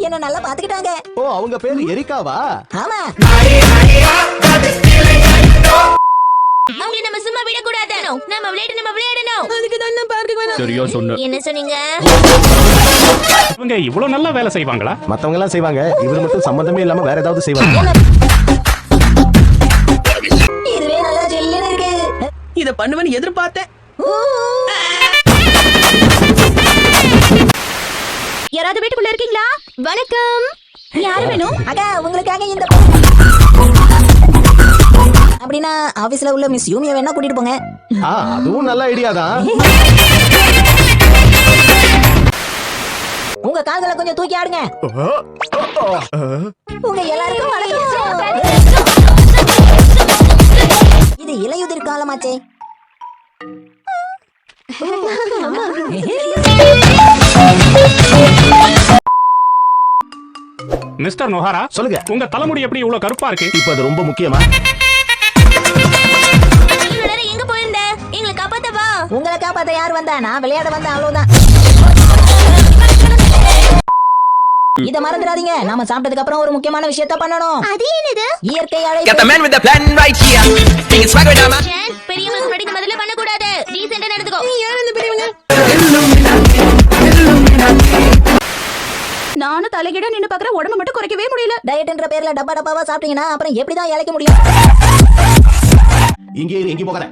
என்ன நல்லா பாத்துக்கிட்டாங்க. ஓ, அவங்க பேரு எரிகாவா? ஆமா. அவங்களை நம்ம சும்மா விட கூடாது. நம்ம விளையாடணும். அதுக்கு தான் நான் பார்க்க வேணாம். சரியா சொன்ன. என்ன சொன்னீங்க? இவங்க இவ்வளவு நல்லா வேலை செய்வாங்களா? மத்தவங்க எல்லாம் செய்வாங்க, இவர் மட்டும் சம்பந்தமே இல்லாம வேற ஏதாவது செய்வாங்க. இதுவே நல்லா ஜெல்லுன்னு இருக்கு. இத பண்ணுவேன்னு எதிர்பார்த்தேன். யாராவது வீட்டுக்குள்ள இருக்கீங்களா? வணக்கம். யாரு வேணும்? அக்கா, உங்களுக்காக இந்த அப்படின்னா ஆபீஸ்ல உள்ள மிஸ் யூமியா வேணா கூட்டிட்டு போங்க. அதுவும் நல்ல ஐடியா தான். உங்க கால்களை கொஞ்சம் தூக்கி ஆடுங்க. உங்க எல்லாருக்கும் வணக்கம். இது இலையுதிர் காலமாச்சே. மிஸ்டர் நோஹாரா, சொல்லுங்க. உங்க தலைமுடி எப்படி இவ்வளவு கருப்பா இருக்கு? இப்ப அது ரொம்ப முக்கியமா? எங்க போயிருந்த? எங்களை காப்பாத்தவா? உங்களை காப்பாத்த யார் வந்தா? நான் விளையாட வந்தேன், அவ்வளவுதான். இத மறந்துடாதீங்க. நாம சாப்பிட்டதுக்கு அப்புறம் ஒரு முக்கியமான விஷயத்த பண்ணணும். அது என்னது? இயற்கை Got the man with the plan right here. Think it's swagger down, man. பெரியவங்க முன்னாடி இந்த மாதிரிலாம் பண்ண கூடாது. டீசென்ட்டா நடந்துக்கோ. நானும் தலைகிட நின்னு பாக்குற, உடம்பு மட்டும் குறைக்கவே முடியல. டயட்ன்ற பேர்ல டப்பா டப்பாவா சாப்பிட்டீங்கன்னா அப்புறம் எப்படிதான் இளைக்க முடியும்? இங்கே எங்கேயும் போகாத.